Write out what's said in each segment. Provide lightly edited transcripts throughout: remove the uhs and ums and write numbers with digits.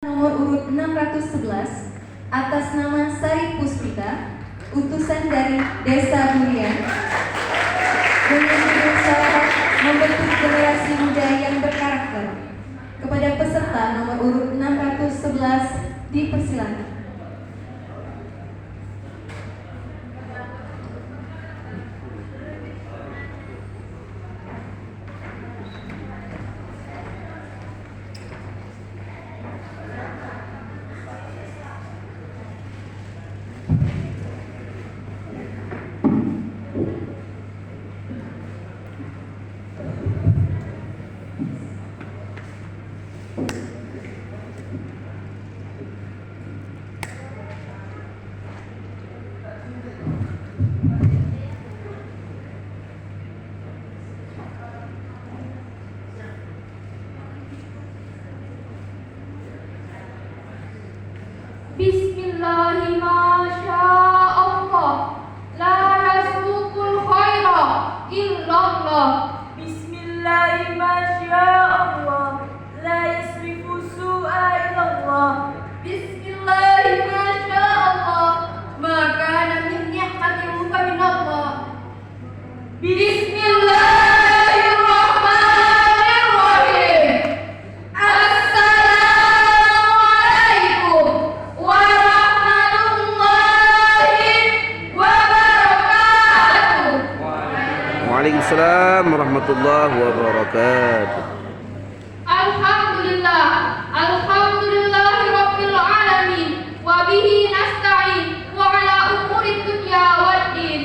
Nomor urut 611 atas nama Sari Puspita, utusan dari Desa Durian, dengan berusaha membentuk generasi muda yang berkarakter. Kepada peserta nomor urut 611 dipersilakan. Bismillahi masyaallah, la yasukul khaira illallah. Bismillahi masyaallah, la yasrifu su'a illallah. Bismillahi masyaallah, maka min ni'matin fa minallah. Bismillahirrahmanirrahim. Assalamualaikum warahmatullahi wabarakatuh. Waalaikumsalam warahmatullahi wabarakatuh. Alhamdulillah, alhamdulillahi rabbil alamin, wa bihi nasta'in wa ala umuri dunya waddin.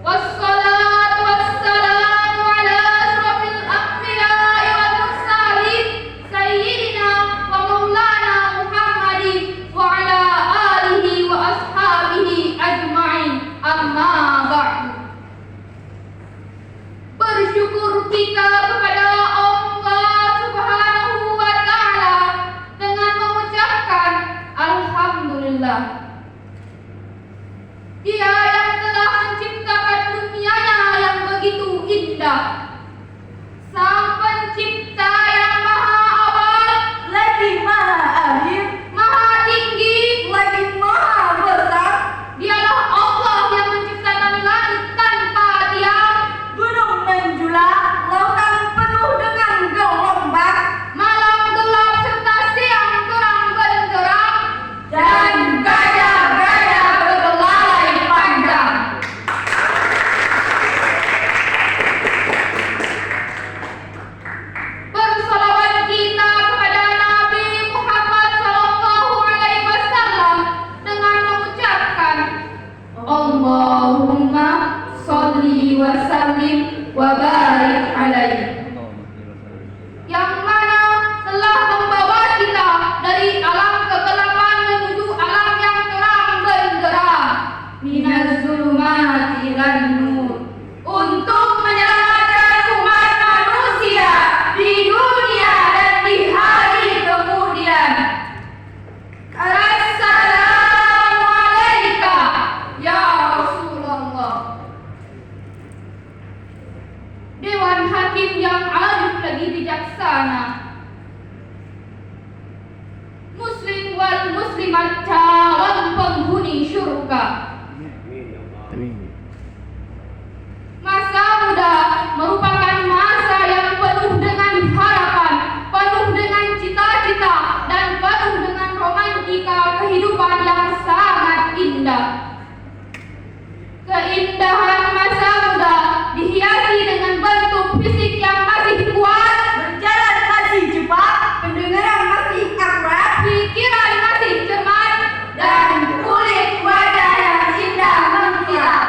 Wassalatu wassalamu ala asrofil anbiya'i wal mursalin, sayyidina wa maulana Muhammadin wa ala alihi wa ashabihi ajma'in, amma ba'du. Bersyukur kita kepada Allah Subhanahu wa Ta'ala dengan mengucapkan Alhamdulillah. Dia yang telah menciptakan dunianya yang begitu indah, Sang Pencipta yang maha awal, Lagi maha akhir, maha tinggi, lagi maha besar, Dialah Allah yang menciptakan langit tanpa tiang, gunung menjulang, lautan penuh dengan gelombang, malam gelap serta siang terang benderang, dan gajah-gajah berbelalai panjang. Bersolawat kita kepada Nabi Muhammad SAW dengan mengucapkan Allahumma sholli wa sallim wa barik alaihi, yang mana telah membawa kita dari alam kegelapan menuju alam yang terang benderang, minaz zulumati ilan nur, untuk menyelamatkan umat manusia di dunia dan di hari kemudian. Assalamualaikum ya Rasulullah. Dewan Hakim yang arif lagi bijaksana, Muslim wal muslimat calon penghuni syurga. Masa muda merupakan masa yang penuh dengan harapan, penuh dengan cita-cita, dan penuh dengan romantika kehidupan yang sangat indah. Keindahan masa muda dihiasi dengan bentuk fisik yang masih kuat, Berjalan masih cepat, pendengaran masih akurat, pikiran masih cermat, dan kulit wajah yang indah mengkilap.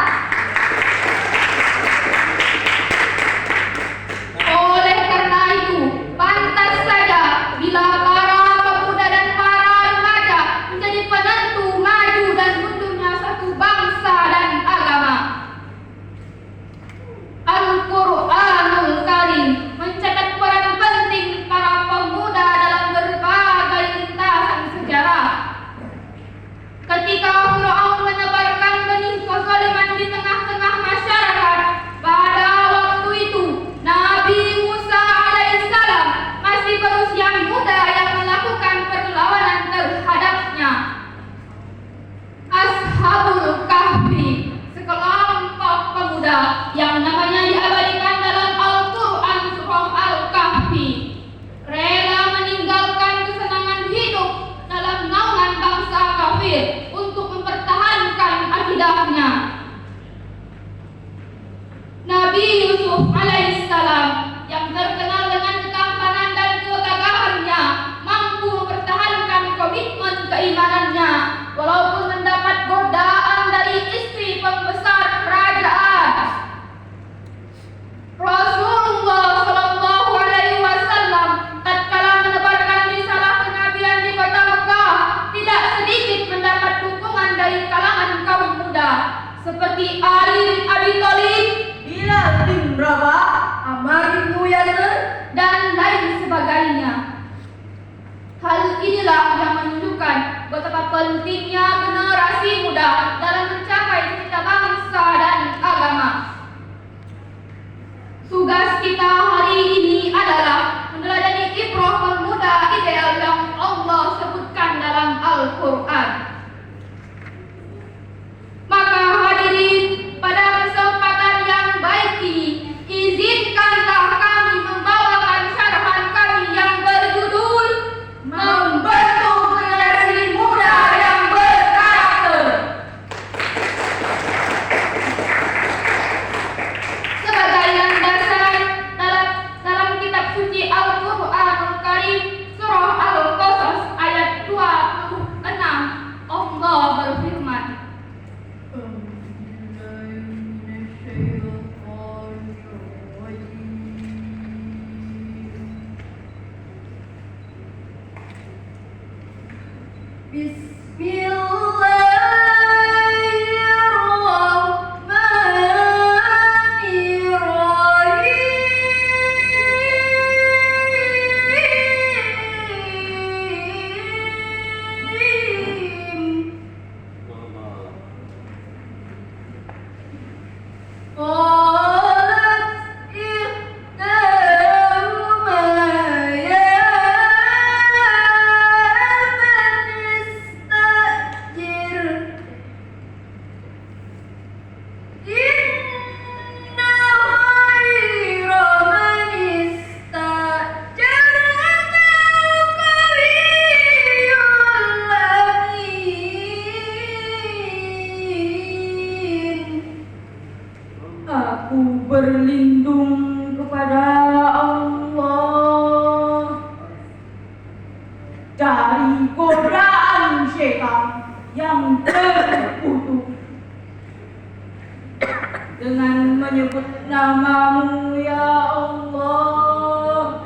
seperti Ali bin Abi Thalib, Bilal bin Rabah, Ammar bin Yasir, dan lain sebagainya. Hal inilah yang menunjukkan betapa pentingnya generasi muda dalam mencapai cita bangsa dan agama. Tugas kita hari ini adalah meneladani ibrah pemuda ideal yang Allah sebutkan dalam Al-Quran. Maka hadirin, pada kesempatan yang baik ini, izinkanlah kami membawakan syarahan kami yang berjudul Membentuk Generasi Muda yang Berkarakter. Sebagai landasan dalam kitab suci Al-Qur'anul Karim, surah Al-Qasas ayat 26, Allah berfirman, Aku berlindung kepada Allah dari godaan syaitan yang terkutuk. Dengan menyebut nama-Mu ya Allah,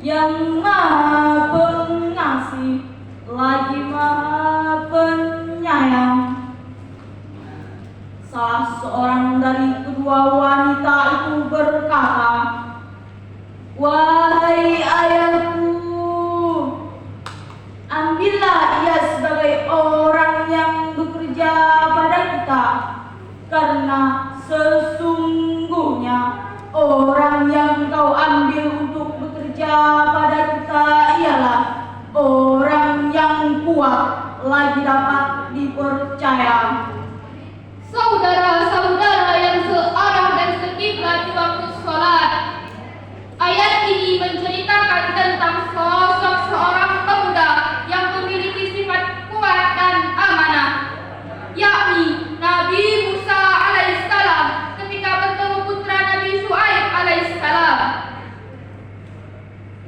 yang Maha Pengasih lagi Maha Penyayang. Salah seorang dari kedua wanita itu berkata, "Wahai ayahku, ambillah ia sebagai orang yang bekerja pada kita, karena sesungguhnya orang yang kau ambil untuk bekerja pada kita ialah orang yang kuat, lagi dapat dipercaya." Saudara-saudara yang searah dan sekiblat di waktu sholat, ayat ini menceritakan tentang sosok seorang pemuda yang memiliki sifat kuat dan amanah, yakni Nabi Musa alaihissalam ketika bertemu putra Nabi Syuaib alaihissalam.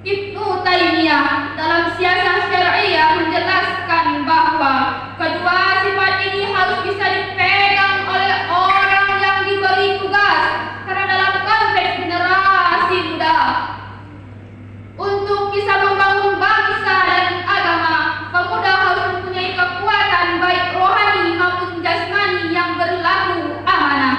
Ibnu Taimiyah dalam Siasah Syar'iyyah menjelaskan bahwa kedua sifat ini harus bisa dipegang oleh orang yang diberi tugas, karena dalam konteks generasi muda untuk bisa membangun bangsa dan agama, pemuda harus mempunyai kekuatan baik rohani maupun jasmani yang berlaku amanah.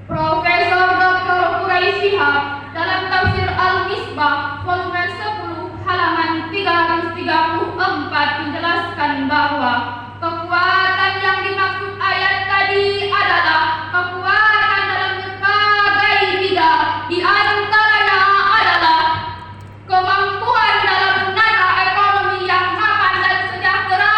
Profesor Dr. Quraisyihab dalam tafsir Al-Misbah volume 10 halaman 334 menjelaskan bahwa kekuatan yang dimaksud ayat tadi adalah kekuatan dalam berbagai bidang, di antaranya adalah kemampuan dalam menata ekonomi yang mapan dan sejahtera,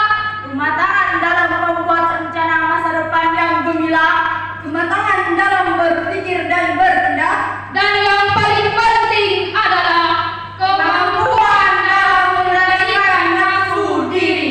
Kematangan dalam membuat rencana masa depan yang gemilang, kematangan dalam berpikir dan bertindak, dan yang paling penting adalah kemampuan dalam mengendalikan nafsu diri.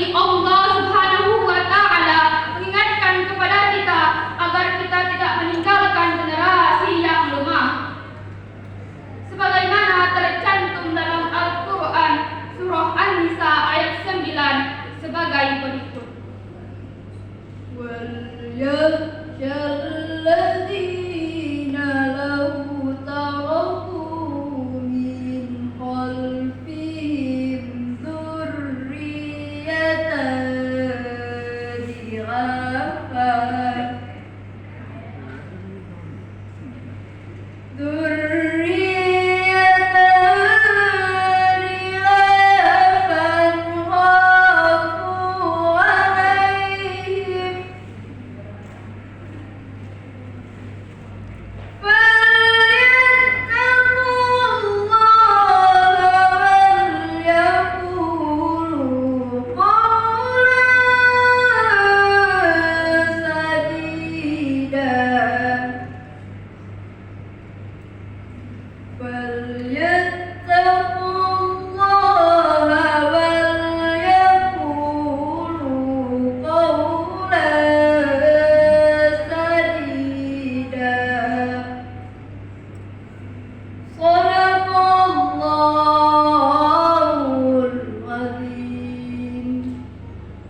ini Allah Subhanahu wa Ta'ala mengingatkan kepada kita agar kita tidak meninggalkan generasi yang lemah. Sebagaimana tercantum dalam Al-Quran surah An-Nisa ayat 9 sebagai berikut. وَلْيَخْشَ الَّذِينَ لَوْ تَرَكُوا مِنْ خَلْفِهِمْ ذُرِّيَّةً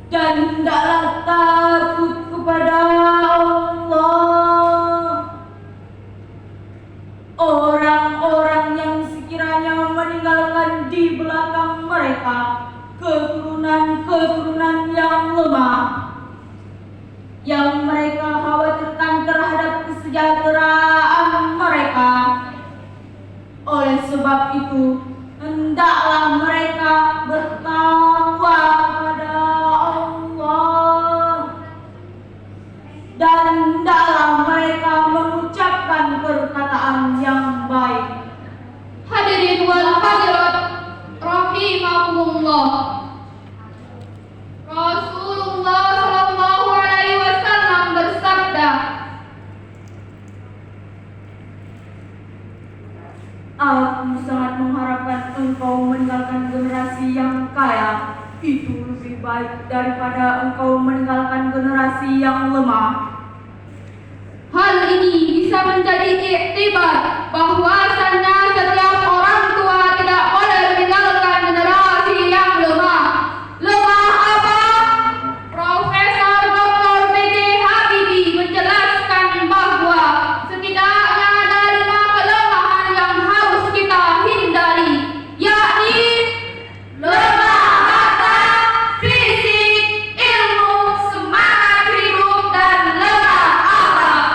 Dan hendaklah takut kepada Allah orang-orang yang sekiranya meninggalkan di belakang mereka keturunan-keturunan yang lemah, yang mereka khawatirkan terhadap kesejahteraan mereka. Oleh sebab itu, hendaklah mereka bertakwa kepada Allah dan hendaklah mereka mengucapkan perkataan yang baik. Hadirin wal hadirat rahimakumullah. Rasulullah sallallahu alaihi wasallam bersabda, Aku sangat mengharapkan engkau meninggalkan generasi yang kaya. Itu lebih baik daripada engkau meninggalkan generasi yang lemah. hal ini bisa menjadi iktibar bahwasannya setiap orang tua tidak boleh meninggalkan generasi yang lemah. Lemah apa? Profesor Dr. B.J. Habibie menjelaskan bahwa setidaknya ada 5 kelemahan yang harus kita hindari, yakni lemah harta, fisik, ilmu, semangat hidup, dan lemah akhlak.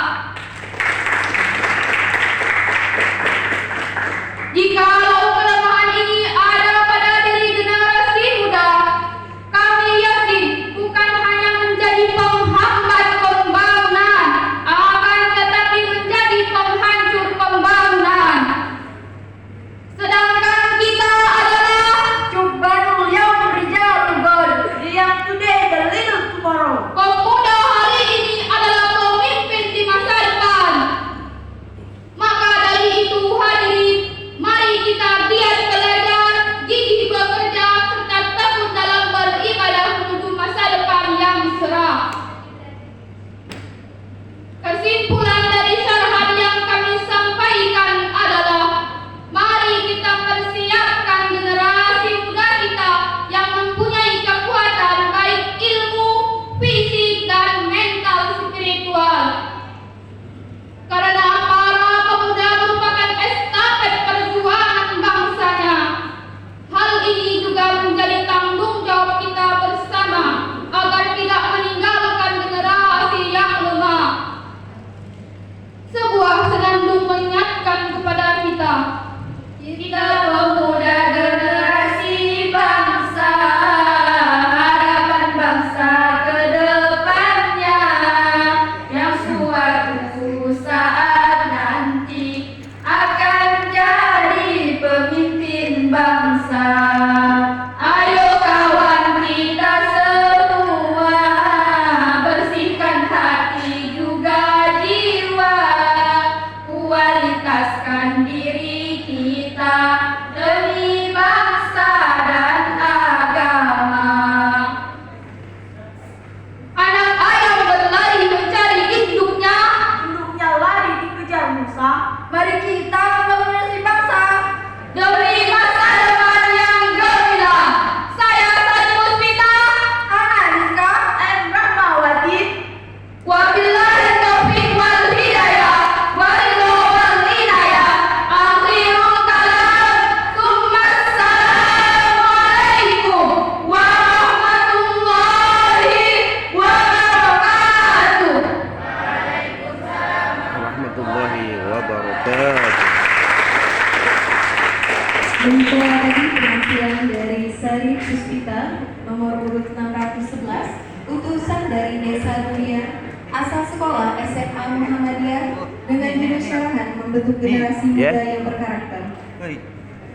Itulah tadi penampilan dari Sari Puspita nomor urut 611, utusan dari Desa Durian, asal sekolah SMA Muhammadiyah dengan judul syarahan membentuk generasi muda yang berkarakter.